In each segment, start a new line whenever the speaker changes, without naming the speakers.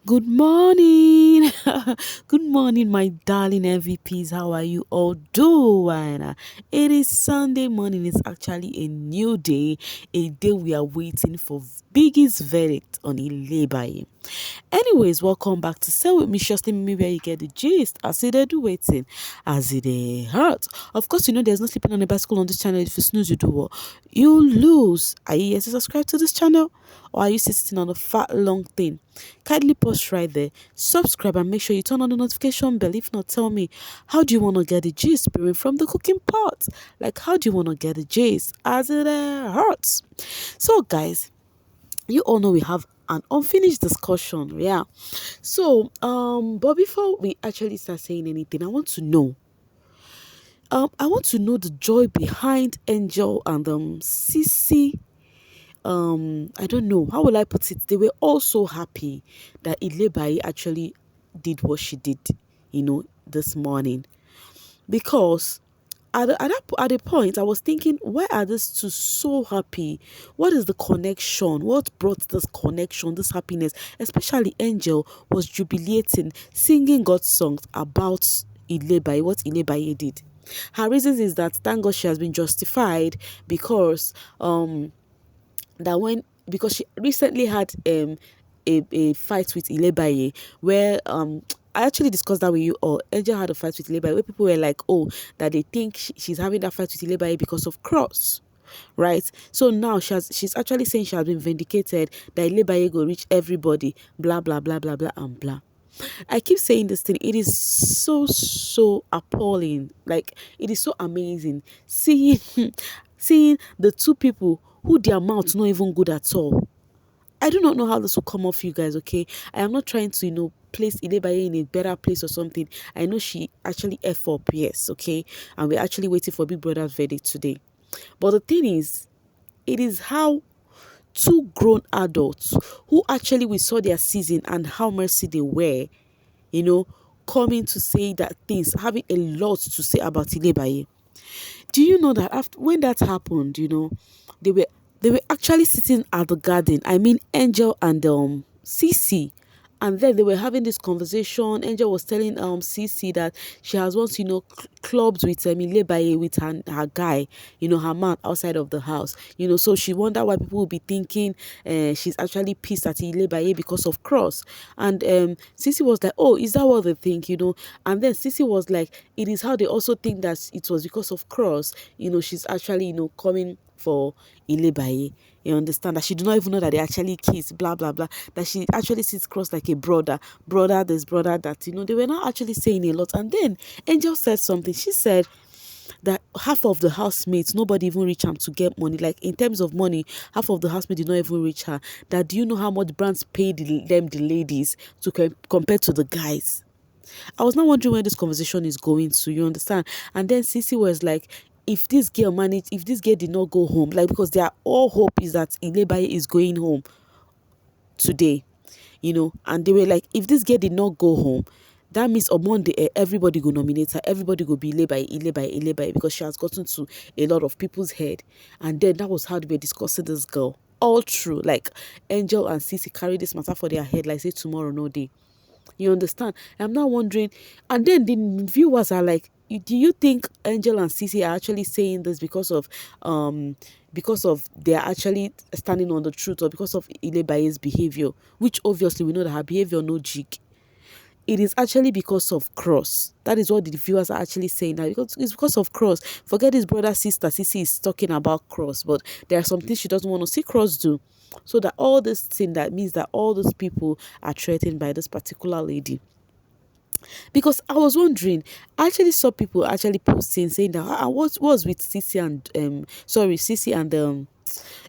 Good morning. Good morning, my darling MVPs. How are you all doing? It is Sunday morning. It's actually a new day, a day we are waiting for biggest verdict on Ilebaye. Anyways, welcome back to Sell With Me. Just me where you get the gist. As it do waiting, as it hurt. Of course, you know there's no sleeping on a bicycle on this channel. If you snooze, you do what? You lose. Are you yet to subscribe to this channel? Or are you sitting on a fat long thing? Kindly pause right there, subscribe, and make sure you turn on the notification bell. If not, tell me, how do you want to get the gist spirit from the cooking pot? Like, how do you want to get the gist as it hurts? So, guys, you all know we have an unfinished discussion, yeah. So, but before we actually start saying anything, I want to know the joy behind Angel and CeCe. I don't know, how will I put it, they were all so happy that Ilebai actually did what she did, this morning. Because at a point I was thinking, why are these two so happy? What is the connection? What brought this connection, this happiness? Especially Angel was jubilating, singing God's songs about Ilebai, what Ilebai did. Her reasons is that thank God she has been justified because that when because she recently had a fight with Ilebaye where I actually discussed that with you all. Angel had a fight with Ilebaye where people were like, oh, that they think she's having that fight with Ilebaye because of cross. Right, so now she's actually saying she has been vindicated, that Ilebaye go reach everybody, blah blah blah blah blah and blah. I keep saying this thing. It is so appalling. Like, it is so amazing seeing seeing the two people who their mouth not even good at all. I do not know how this will come off, you guys. Okay, I am not trying to place Ilebaye in a better place or something. I know she actually f up, yes, okay, and we're actually waiting for Big Brother's verdict today. But the thing is, it is how two grown adults who actually we saw their season and how mercy they were, you know, coming to say that things, having a lot to say about Ilebaye. Do you know that after when that happened, they were they were actually sitting at the garden. I mean, Angel and CeCe, and then they were having this conversation. Angel was telling CeCe that she has once clubbed with Ilebaye with her guy, her man outside of the house. So she wondered why people will be thinking she's actually pissed at Ilebaye because of cross. And CeCe was like, oh, is that what they think? And then CeCe was like, it is how they also think that it was because of cross. She's actually coming for Ilebaye. You understand that she do not even know that they actually kiss, blah blah blah. That she actually sits cross like a brother this, brother that. They were not actually saying a lot. And then Angel said something. She said that half of the housemates, nobody even reach her to get money. Like, in terms of money, half of the housemates did not even reach her. That, do you know how much brands paid them, the ladies, to compare to the guys? I was not wondering where this conversation is going to, you understand? And then CeCe was like, if this girl did not go home, like, because their all hope is that Ilebaye is going home today, and they were like, if this girl did not go home, that means on Monday, everybody go nominate her, everybody go be Ilebaye, because she has gotten to a lot of people's head. And then that was how they were discussing this girl. All true, like Angel and CeCe carry this matter for their head, like say tomorrow no day. You understand? I'm not wondering. And then the viewers are like, do you think Angel and CeCe are actually saying this because of they're actually standing on the truth, or because of Ilebaye's behavior? Which obviously we know that her behavior no jig. It is actually because of cross. That is what the viewers are actually saying now. Because it's because of cross. Forget his brother, sister. CeCe is talking about cross, but there are some things she doesn't want to see cross do. So that all this thing, that means that all those people are threatened by this particular lady. Because I was wondering, I actually saw people actually posting saying that what was with CeCe and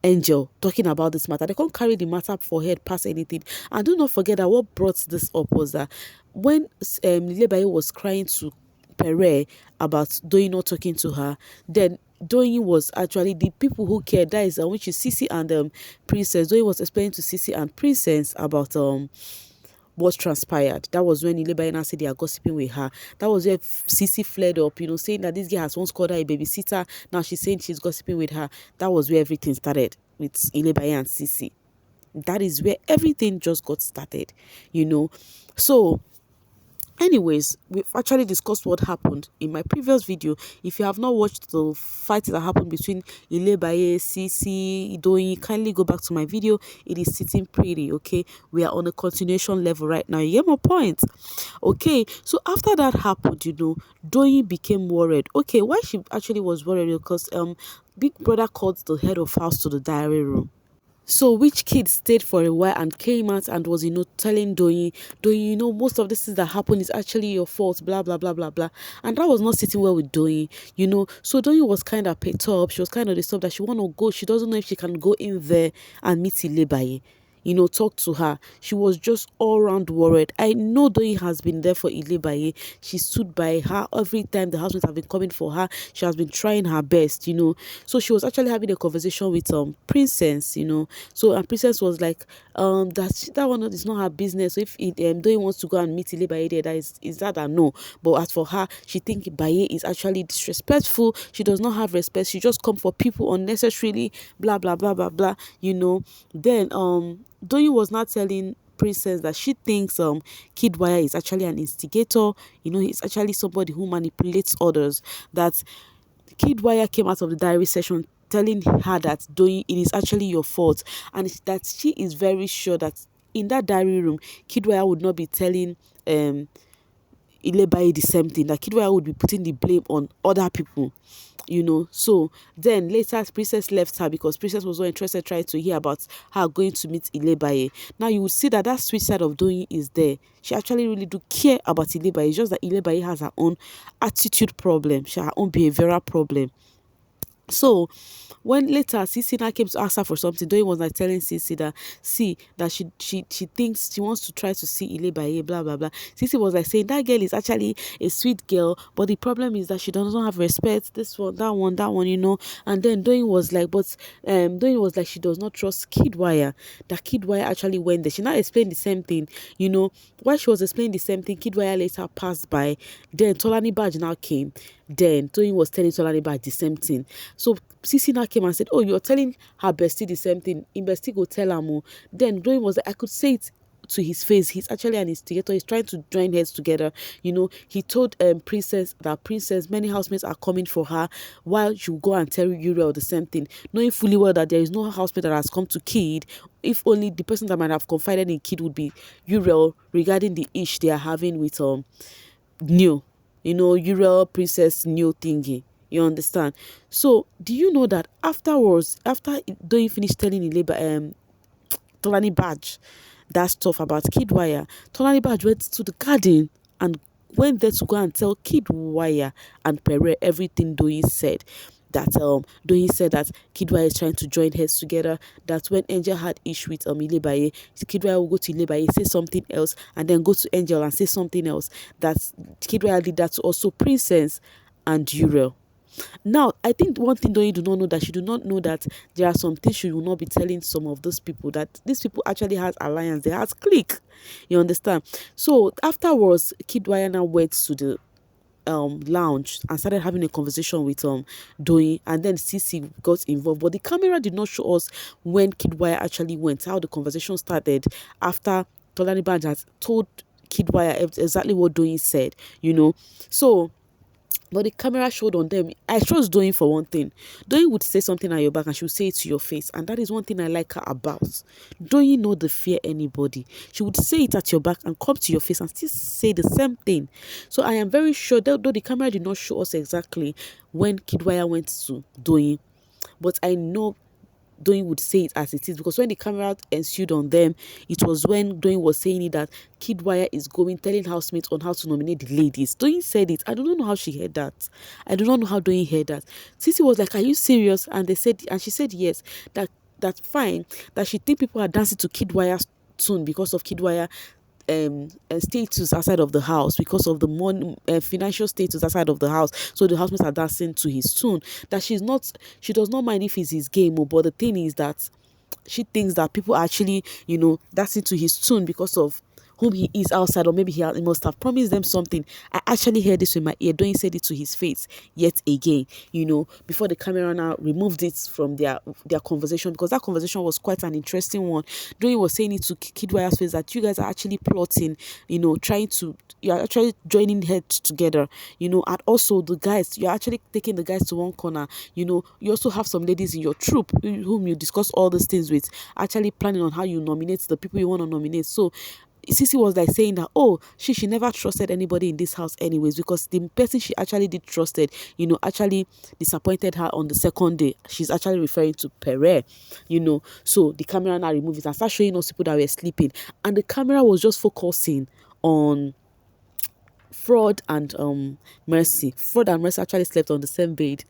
Angel talking about this matter. They can't carry the matter for head past anything. And do not forget that what brought this up was that when Lebaye was crying to Pere about Doyin not talking to her, then Doyin was actually the people who cared. That is which is CeCe and Princess. Doyin was explaining to CeCe and Princess about what transpired. That was when Ilebaye said they are gossiping with her. That was where CeCe flared up, saying that this girl has once called her a babysitter. Now she's saying she's gossiping with her. That was where everything started with Ilebaye and CeCe. That is where everything just got started, you know. So anyways, we've actually discussed what happened in my previous video. If you have not watched the fight that happened between Ilebaye, CeCe, Doyin, kindly go back to my video. It is sitting pretty, okay? We are on a continuation level right now. You get my point? Okay, so after that happened, Doyin became worried. Okay, why she actually was worried? Because Big Brother called the head of house to the diary room. So which kid stayed for a while and came out and was, telling Doyin, most of this things that happened is actually your fault, blah, blah, blah, blah, blah. And that was not sitting well with Doyin. So Doyin was kind of picked up. She was kind of disturbed that she want to go. She doesn't know if she can go in there and meet Ilebaye. Talk to her. She was just all round worried. I know Doyi has been there for Ilebaye. She stood by her every time the housemates have been coming for her. She has been trying her best. So she was actually having a conversation with Princess. So and Princess was like, that one is not her business. So if Doyi wants to go and meet Ilebaye there, that is that or no. But as for her, she think Baye is actually disrespectful. She does not have respect. She just come for people unnecessarily, blah blah blah blah blah. Then Doyin was not telling Princess that she thinks Kidwire is actually an instigator. He's actually somebody who manipulates others. That Kidwire came out of the diary session telling her that Doyin, it is actually your fault, and that she is very sure that in that diary room, Kidwire would not be telling Ilebaye the same thing. That Kidwire would be putting the blame on other people. So then later Princess left her because Princess was not interested trying to hear about her going to meet Ilebaye. Now you will see that sweet side of Doyin is there. She actually really do care about Ilebaye. It's just that Ilebaye has her own attitude problem. She has her own behavioral problem. So when later CeCe now came to ask her for something, Doyin was like telling CeCe that she thinks she wants to try to see Ilebaye, blah blah blah. CeCe was like saying that girl is actually a sweet girl, but the problem is that she doesn't have respect. This one, that one. And then Doyin was like, but she does not trust Kidwire. That Kidwire actually went there. She now explained the same thing. While she was explaining the same thing, Kidwire later passed by. Then Tolanibaj now came. Then Doyin was telling Tolanibaj the same thing. So CeCe now came and said, oh, you're telling her bestie the same thing. In bestie go tell her more. Then Doyin was like, I could say it to his face. He's actually an instigator. He's trying to join heads together. He told Princess that many housemates are coming for her, while she will go and tell Uriel the same thing, knowing fully well that there is no housemate that has come to Kid. If only the person that might have confided in Kid would be Uriel regarding the ish they are having with New. Uriel Princess New thingy. You understand? So do you know that afterwards, after Doyin finished telling Tolanibaj that stuff about Kidwire, Tolanibaj went to the garden and went there to go and tell Kidwire and Pere everything Doyin said. That Doyin said that Kidwire is trying to join heads together. That when Angel had issue with Ilebaye, Kidwire will go to Ilebaye, say something else, and then go to Angel and say something else. That Kidwire did that to also Princess and Uriel. Now, I think one thing Doyin do not know, that she do not know that there are some things she will not be telling some of those people, that these people actually has alliance, they has clique. You understand? So afterwards, Kidwire now went to the lounge and started having a conversation with Doyin, and then CeCe got involved. But the camera did not show us when Kidwire actually went, how the conversation started after Tolanibaj had told Kidwire exactly what Doyin said, So but the camera showed on them. I trust Doyin for one thing. Doyin would say something at your back and she would say it to your face. And that is one thing I like her about. Doyin know the fear anybody. She would say it at your back and come to your face and still say the same thing. So I am very sure that though the camera did not show us exactly when Kidwire went to Doyin, but I know Doyin would say it as it is, because when the camera ensued on them, it was when Doyin was saying it that Kidwire is going, telling housemates on how to nominate the ladies. Doyin said it. I do not know how she heard that. I do not know how Doyin heard that. CeCe was like, are you serious? And she said yes, that's fine, that she think people are dancing to Kidwire's tune because of Kidwire status outside of the house, because of the money, financial status outside of the house. So the housemates are dancing to his tune. That she does not mind if it's his game, but the thing is that she thinks that people are actually, dancing to his tune because of whom he is outside, or maybe he must have promised them something. I actually heard this with my ear. Doyin said it to his face yet again, before the camera now removed it from their conversation, because that conversation was quite an interesting one. Doyin was saying it to Kidwire's face that you guys are actually plotting, you're actually joining heads together, and also the guys, you're actually taking the guys to one corner. You also have some ladies in your troop whom you discuss all these things with, actually planning on how you nominate the people you want to nominate. So CeCe was like saying that, oh, she never trusted anybody in this house anyways, because the person she actually did trusted, actually disappointed her on the second day. She's actually referring to Pere, So the camera now removed it and start showing us people that were sleeping. And the camera was just focusing on Fraud and Mercy. Fraud and Mercy actually slept on the same bed.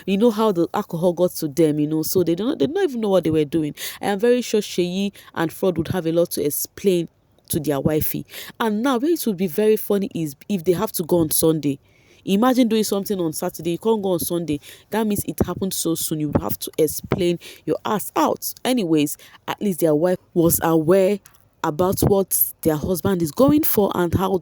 You know how the alcohol got to them, so they don't even know what they were doing. I am very sure Sheyi and Fraud would have a lot to explain to their wifey. And now where it would be very funny is if they have to go on Sunday. Imagine doing something on Saturday, you can't go on Sunday. That means it happened so soon. You would have to explain your ass out. Anyways, at least their wife was aware about what their husband is going for, and how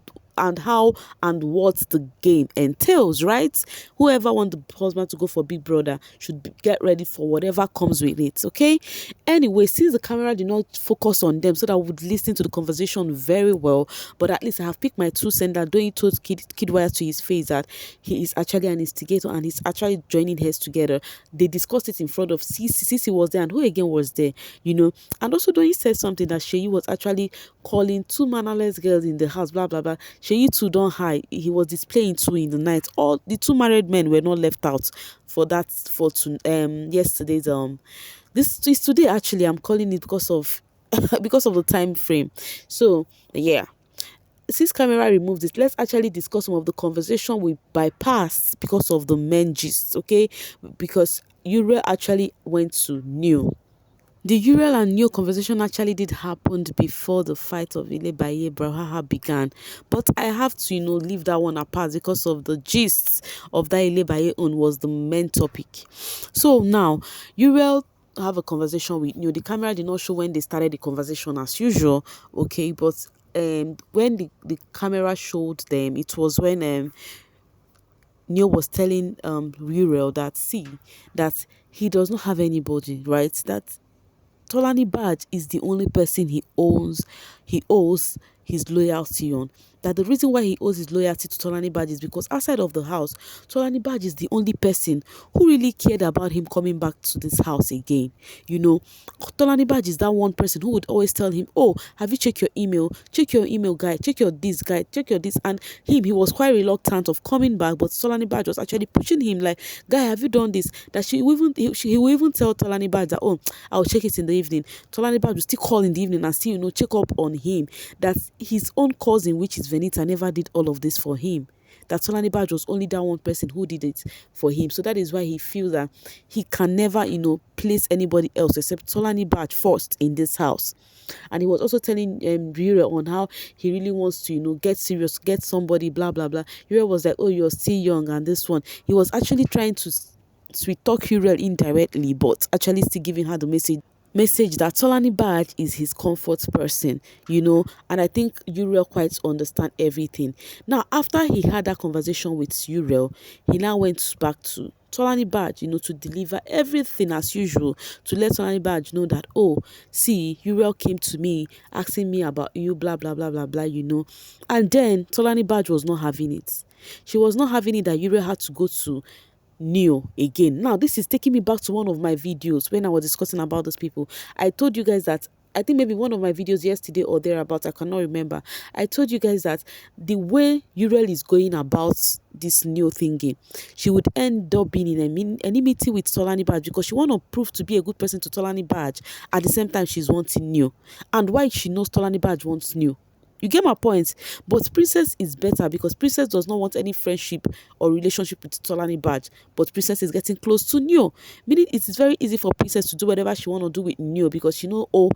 and what the game entails, right? Whoever wants the husband to go for Big Brother should get ready for whatever comes with it, okay? Anyway, since the camera did not focus on them so that I would listen to the conversation very well, but at least I have picked my 2 cents that Doyin told Kidwire to his face that he is actually an instigator and he's actually joining heads together. They discussed it in front of CeCe. CeCe was there, and who again was there, And also Doyin said something that Sheyi was actually calling 2 mannerless girls in the house, blah, blah, blah. Sheyi too don't hide. He was displaying too in the night. All the 2 married men were not left out for yesterday's this is today actually. I'm calling it because of because of the time frame. So yeah. Since camera removed it, let's actually discuss some of the conversation we bypassed because of the men gist, okay? Because Uriel actually went to New. The Uriel and New conversation actually did happen before the fight of Ilebaye Brahaha began. But I have to, leave that one apart because of the gist of that Ilebaye own was the main topic. So now, Uriel have a conversation with New. The camera did not show when they started the conversation as usual, okay? But when the camera showed them, it was when Neil was telling Uriel that that he does not have anybody, right? That Tolanibaj is the only person he owes his loyalty on. That the reason why he owes his loyalty to Tolanibaj is because outside of the house, Tolanibaj is the only person who really cared about him coming back to this house again. Tolanibaj is that one person who would always tell him, oh, have you checked your email? Check your email, guy. Check your this, guy. Check your this. And he was quite reluctant of coming back, but Tolanibaj was actually pushing him like, guy, have you done this? That he will even tell Tolanibaj that, oh, I'll check it in the evening. Tolanibaj will still call in the evening and still, check up on him. That his own cousin, which is Venita, never did all of this for him. That Tolanibaj was only that one person who did it for him. So that is why he feels that he can never, place anybody else except Tolanibaj first in this house. And he was also telling Uriel on how he really wants to, get serious, get somebody, blah, blah, blah. Uriel was like, oh, you're still young, and this one. He was actually trying to sweet talk Uriel indirectly, but actually still giving her the message that Tolanibaj is his comfort person, and I think Uriel quite understand everything. Now, after he had that conversation with Uriel, he now went back to Tolanibaj, to deliver everything as usual, to let Tolanibaj know that, oh, see, Uriel came to me asking me about you, blah, blah, blah, blah, blah, And then Tolanibaj was not having it. She was not having it that Uriel had to go to New again. Now, this is taking me back to one of my videos when I was discussing about those people. I told you guys that, I think maybe one of my videos yesterday or thereabouts, I cannot remember. I told you guys that the way Uriel is going about this New thingy, she would end up being in enmity with Tolanibaj because she want to prove to be a good person to Tolanibaj. At the same time, she's wanting New. And why she knows Tolanibaj wants New. You get my point? But Princess is better because Princess does not want any friendship or relationship with Tolanibaj. But Princess is getting close to Neo. Meaning it is very easy for Princess to do whatever she want to do with Neo because she know, oh,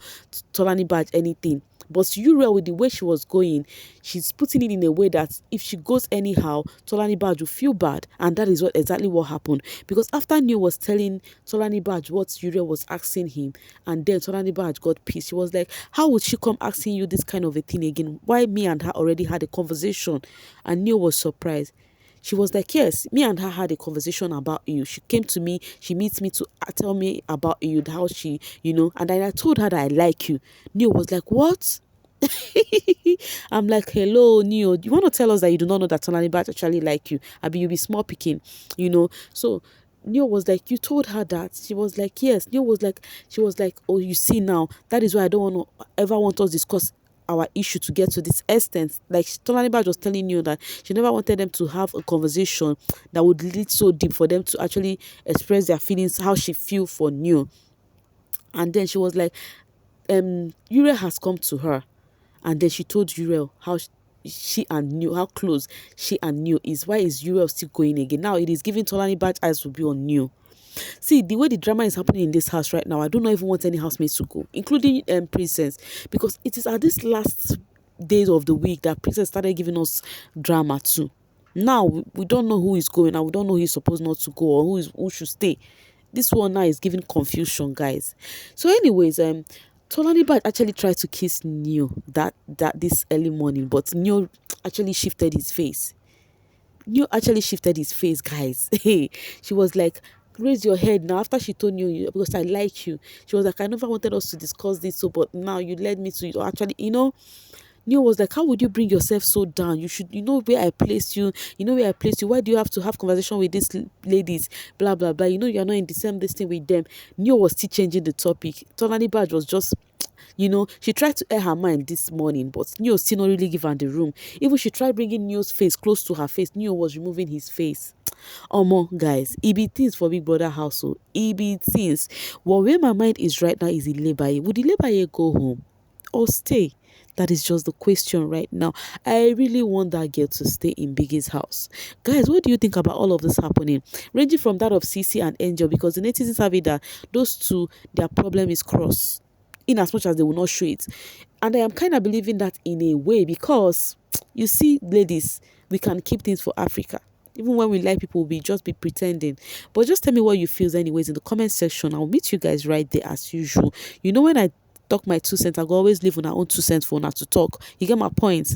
Tolanibaj anything. But Uriel, with the way she was going, she's putting it in a way that if she goes anyhow, Tolanibaj will feel bad. And that is exactly what happened. Because after Neo was telling Tolanibaj what Uriel was asking him, and then Tolanibaj got pissed. She was like, how would she come asking you this kind of a thing again? Why me and her already had a conversation? And Neo was surprised. She was like, yes, me and her had a conversation about you. She came to me, she meets me to tell me about you, how she, and then I told her that I like you. Neo was like, what? I'm like, hello, Neo. You want to tell us that you do not know that Tolanibaj actually like you? I mean, you be small picking, So Neo was like, you told her that? She was like, yes. She was like, oh, you see now, that is why I don't want to ever want us discuss our issue to get to this extent. Like Tolanibaj was telling you that she never wanted them to have a conversation that would lead so deep for them to actually express their feelings, how she feel for Neo. And then she was like, Uriel has come to her, and then she told Uriel how she and Neo, how close she and Neo is. Why is Uriel still going again? Now it is giving Tolanibaj eyes will be on Neo. See, the way the drama is happening in this house right now, I do not even want any housemates to go, including Princess, because it is at this last days of the week that Princess started giving us drama too. Now we don't know who is going, and we don't know who is supposed not to go or who should stay. This one now is giving confusion, guys. So, anyways, Tolanibaj actually tried to kiss Neo that this early morning, but Neo actually shifted his face. Neo actually shifted his face, guys. Hey, she was like, raise your head now. After she told you, because I like you, she was like, I never wanted us to discuss this, so but now you led me to actually, Neo was like, how would you bring yourself so down? You should, where I placed you. You know where I placed you. Why do you have to have conversation with these ladies? Blah, blah, blah. You're not in the same this thing with them. Neo was still changing the topic. Tolanibaj was just, she tried to air her mind this morning, but Neo still not really give her the room. Even she tried bringing Neo's face close to her face. Neo was removing his face. Guys, it be things for Big Brother household. It be things. Well, where my mind is right now is Ilebaye. Would Ilebaye go home or stay? That is just the question right now. I really want that girl to stay in Biggie's house. Guys, what do you think about all of this happening? Ranging from that of CeCe and Angel, because the netizens have it that those two, their problem is cross, in as much as they will not show it. And I am kind of believing that in a way, because you see, ladies, we can keep things for Africa. Even when we like people, we just be pretending. But just tell me what you feel anyways in the comment section. I'll meet you guys right there as usual. When I talk my 2 cents, I go always leave on our own 2 cents for now to talk. You get my point?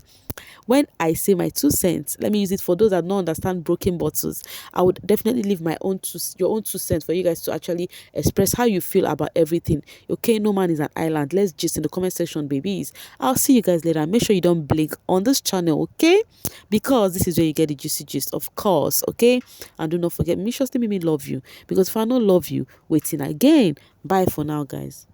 When I say my 2 cents, let me use it for those that don't understand broken bottles. I would definitely leave your own 2 cents for you guys to actually express how you feel about everything. Okay, no man is an island. Let's just in the comment section, babies. I'll see you guys later. Make sure you don't blink on this channel, okay? Because this is where you get the juicy gist, of course, okay? And do not forget, me love you. Because if I don't love you, waiting again. Bye for now, guys.